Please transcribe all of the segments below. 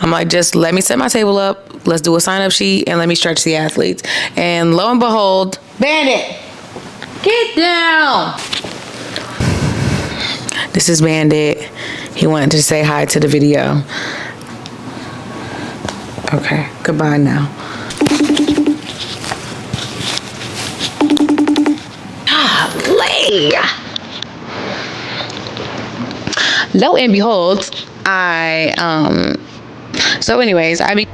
I'm like, just let me set my table up. Let's do a sign-up sheet and let me stretch the athletes. And lo and behold, Bandit, get down. This is Bandit. He wanted to say hi to the video. Okay, goodbye now. Golly. Lo and behold, so anyways, I've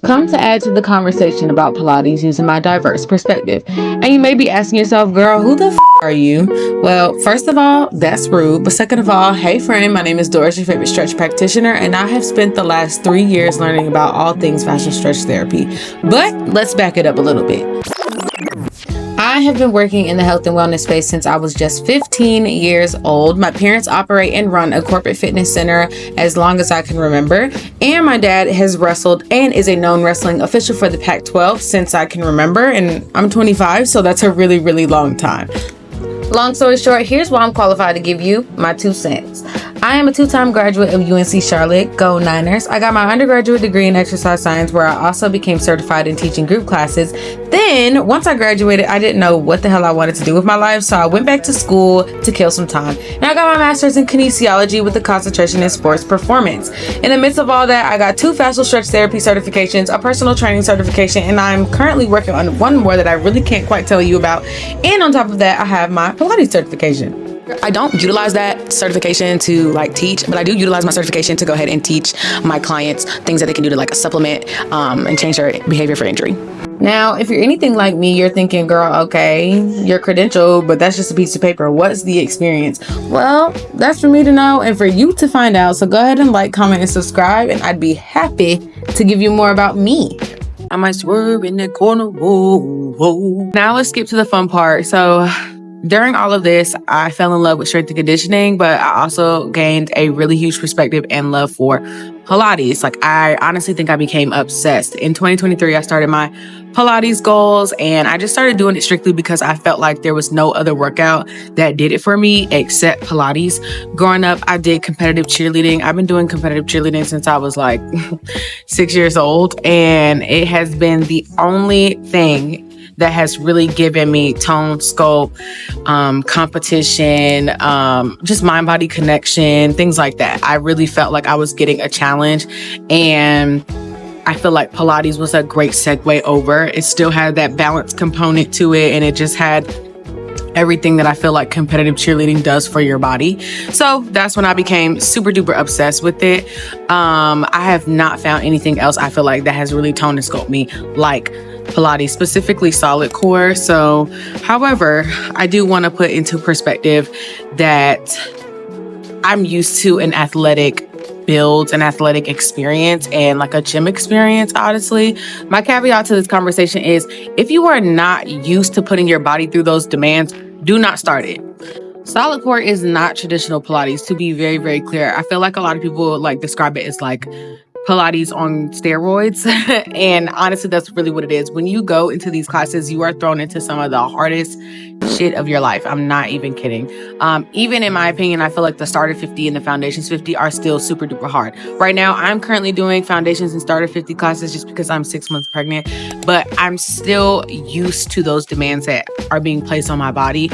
come to add to the conversation about Pilates using my diverse perspective. And you may be asking yourself, girl, who the are you? Well, first of all, that's rude. But second of all, hey friend, my name is Doris, your favorite stretch practitioner, and I have spent the last 3 years learning about all things fascial stretch therapy. But let's back it up a little bit. I have been working in the health and wellness space since I was just 15 years old. My parents operate and run a corporate fitness center as long as I can remember. And my dad has wrestled and is a known wrestling official for the Pac-12 since I can remember. And I'm 25, so that's a really, really long time. Long story short, here's why I'm qualified to give you my 2 cents. I am a 2-time graduate of UNC Charlotte. Go Niners. I got my undergraduate degree in exercise science, where I also became certified in teaching group classes. Then, once I graduated, I didn't know what the hell I wanted to do with my life, so I went back to school to kill some time. And I got my master's in kinesiology with a concentration in sports performance. In the midst of all that, I got 2 fascial stretch therapy certifications, a personal training certification, and I'm currently working on 1 more that I really can't quite tell you about. And on top of that, I have my Pilates certification. I don't utilize that certification to teach, but I do utilize my certification to go ahead and teach my clients things that they can do to supplement and change their behavior for injury. Now, if you're anything like me, you're thinking, girl, okay, you're credentialed, but that's just a piece of paper. What's the experience? Well, that's for me to know and for you to find out. So go ahead and like, comment, and subscribe, and I'd be happy to give you more about me. I might swerve in the corner. Whoa, whoa. Now let's skip to the fun part. So during all of this, I fell in love with strength and conditioning, but I also gained a really huge perspective and love for Pilates. I honestly think I became obsessed. In 2023, I started my Pilates goals, and I just started doing it strictly because I felt like there was no other workout that did it for me except Pilates. Growing up, I did competitive cheerleading. I've been doing competitive cheerleading since I was 6 years old, and it has been the only thing that has really given me tone, scope, competition, just mind-body connection, things like that. I really felt like I was getting a challenge, and I feel like Pilates was a great segue over. It still had that balance component to it, and it just had everything that I feel like competitive cheerleading does for your body. So that's when I became super duper obsessed with it. I have not found anything else I feel like that has really toned and scoped me like Pilates, specifically solidcore. So, however, I do want to put into perspective that I'm used to an athletic build, an athletic experience, and a gym experience, honestly. My caveat to this conversation is, if you are not used to putting your body through those demands, do not start it. Solidcore is not traditional Pilates, to be very, very clear. I feel like a lot of people describe it as Pilates on steroids. And honestly, that's really what it is. When you go into these classes, you are thrown into some of the hardest shit of your life. I'm not even kidding. Even in my opinion, I feel like the starter 50 and the foundations 50 are still super duper hard. Right now, I'm currently doing foundations and starter 50 classes just because I'm 6 months pregnant, but I'm still used to those demands that are being placed on my body.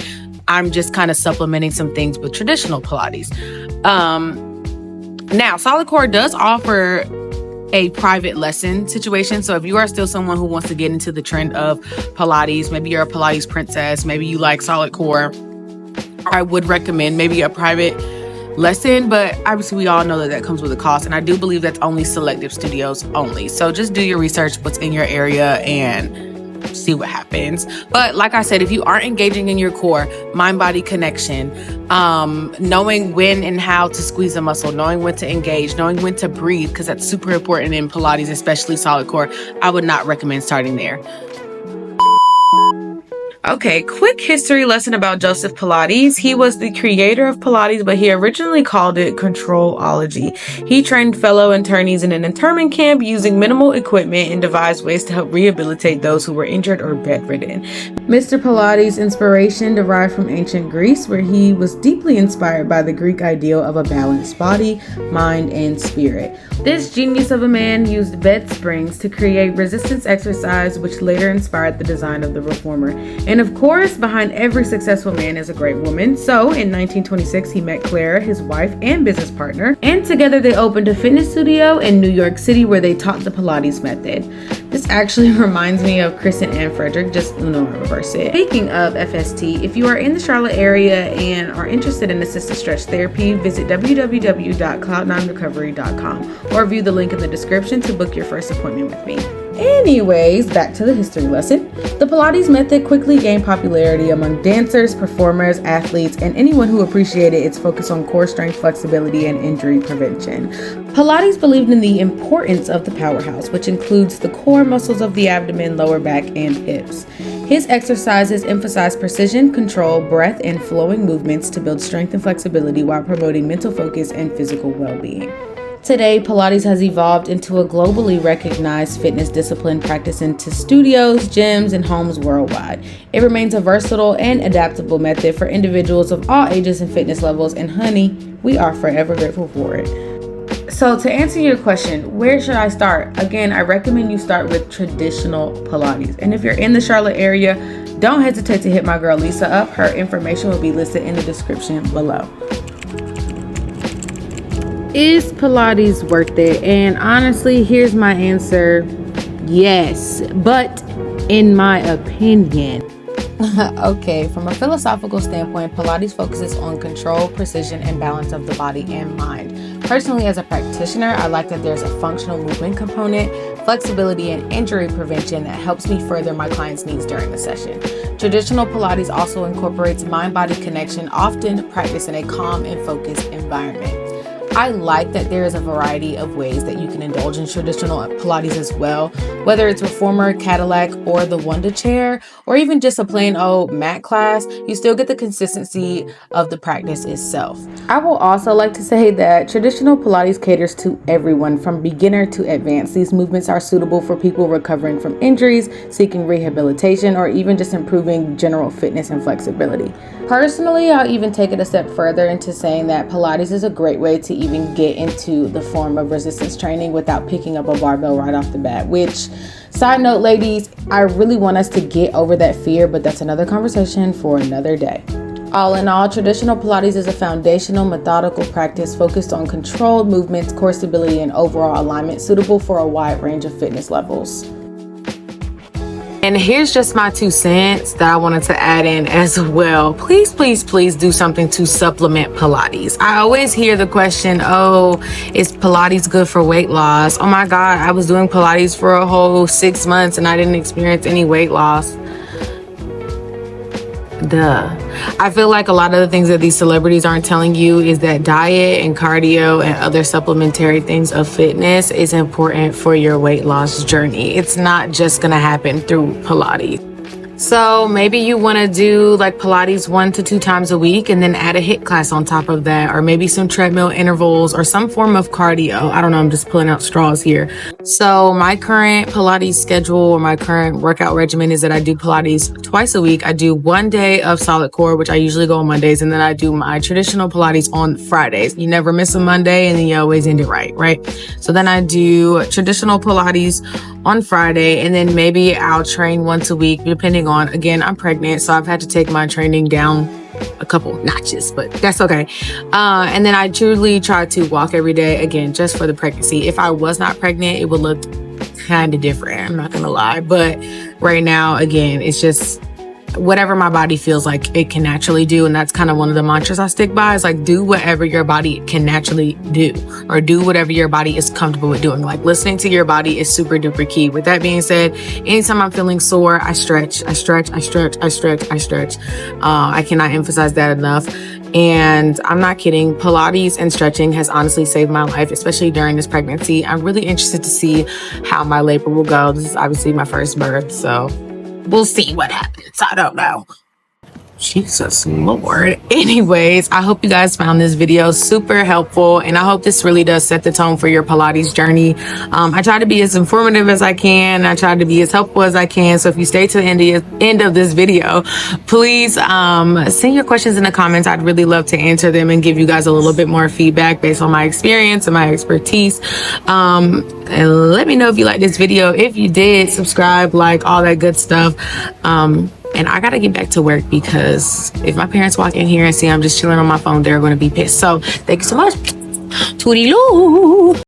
I'm just kind of supplementing some things with traditional Pilates. Now, solidcore does offer a private lesson situation. So if you are still someone who wants to get into the trend of Pilates, maybe you're a Pilates princess, maybe you like solidcore, I would recommend maybe a private lesson, but obviously we all know that comes with a cost, and I do believe that's only selective studios only. So just do your research, what's in your area, and see what happens. But like I said, if you aren't engaging in your core, mind-body connection, knowing when and how to squeeze a muscle, knowing when to engage, knowing when to breathe, because that's super important in Pilates, especially solidcore, I would not recommend starting there. Okay, quick history lesson about Joseph Pilates. He was the creator of Pilates, but he originally called it controlology. He trained fellow internees in an internment camp using minimal equipment and devised ways to help rehabilitate those who were injured or bedridden. Mr. Pilates' inspiration derived from ancient Greece, where he was deeply inspired by the Greek ideal of a balanced body, mind, and spirit. This genius of a man used bed springs to create resistance exercise, which later inspired the design of the reformer. And of course, behind every successful man is a great woman. So in 1926, he met Clara, his wife and business partner, and together they opened a fitness studio in New York City where they taught the Pilates method. This actually reminds me of Chris and Ann Frederick, just Uno reverse it. Speaking of FST, if you are in the Charlotte area and are interested in assisted stretch therapy, visit www.cloud9recovery.com or view the link in the description to book your first appointment with me. Anyways, back to the history lesson. The Pilates method quickly gained popularity among dancers, performers, athletes, and anyone who appreciated its focus on core strength, flexibility, and injury prevention. Pilates believed in the importance of the powerhouse, which includes the core muscles of the abdomen, lower back, and hips. His exercises emphasize precision, control, breath, and flowing movements to build strength and flexibility while promoting mental focus and physical well-being. Today, Pilates has evolved into a globally recognized fitness discipline practiced into studios, gyms, and homes worldwide. It remains a versatile and adaptable method for individuals of all ages and fitness levels, and honey, we are forever grateful for it. So to answer your question, where should I start? Again, I recommend you start with traditional Pilates. And if you're in the Charlotte area, don't hesitate to hit my girl Lisa up. Her information will be listed in the description below. Is Pilates worth it? And honestly, here's my answer. Yes, but in my opinion. Okay, from a philosophical standpoint, Pilates focuses on control, precision, and balance of the body and mind. Personally, as a practitioner, I like that there's a functional movement component, flexibility, and injury prevention that helps me further my clients' needs during the session. Traditional Pilates also incorporates mind-body connection, often practiced in a calm and focused environment. I like that there is a variety of ways that you can indulge in traditional Pilates as well, whether it's reformer, Cadillac, or the Wonder Chair, or even just a plain old mat class. You still get the consistency of the practice itself. I will also like to say that traditional Pilates caters to everyone from beginner to advanced. These movements are suitable for people recovering from injuries, seeking rehabilitation, or even just improving general fitness and flexibility. Personally, I'll even take it a step further into saying that Pilates is a great way to even get into the form of resistance training without picking up a barbell right off the bat, which, side note ladies, I really want us to get over that fear, but that's another conversation for another day. All in all, traditional Pilates is a foundational, methodical practice focused on controlled movements, core stability, and overall alignment, suitable for a wide range of fitness levels. And here's just my 2 cents that I wanted to add in as well. Please, please, please do something to supplement Pilates. I always hear the question, oh, is Pilates good for weight loss? Oh my God, I was doing Pilates for a whole 6 months and I didn't experience any weight loss. Duh. I feel like a lot of the things that these celebrities aren't telling you is that diet and cardio and other supplementary things of fitness is important for your weight loss journey. It's not just gonna happen through Pilates. So maybe you want to do like Pilates 1 to 2 times a week and then add a HIIT class on top of that, or maybe some treadmill intervals or some form of cardio. I don't know. I'm just pulling out straws here. So my current Pilates schedule or my current workout regimen is that I do Pilates twice a week. I do 1 day of solidcore, which I usually go on Mondays, and then I do my traditional Pilates on Fridays. You never miss a Monday and then you always end it right? So then I do traditional Pilates on Friday, and then maybe I'll train once a week, depending on, again, I'm pregnant, so I've had to take my training down a couple notches, but that's okay. And then I truly try to walk every day, again, just for the pregnancy. If I was not pregnant, it would look kind of different, I'm not gonna lie. But right now, again, it's just whatever my body feels like it can naturally do. And that's kind of one of the mantras I stick by, is like, do whatever your body can naturally do, or do whatever your body is comfortable with doing. Like, listening to your body is super duper key. With that being said, anytime I'm feeling sore, I stretch. I cannot emphasize that enough. And I'm not kidding. Pilates and stretching has honestly saved my life, especially during this pregnancy. I'm really interested to see how my labor will go. This is obviously my first birth, so we'll see what happens. I don't know. Jesus Lord. Anyways, I hope you guys found this video super helpful, and I hope this really does set the tone for your Pilates journey. I try to be as informative as I can. I try to be as helpful as I can. So if you stay to the end of this video, please send your questions in the comments. I'd really love to answer them and give you guys a little bit more feedback based on my experience and my expertise. And let me know if you like this video. If you did, subscribe, like, all that good stuff. And I gotta get back to work, because if my parents walk in here and see I'm just chilling on my phone, they're gonna be pissed. So thank you so much. Toodaloo.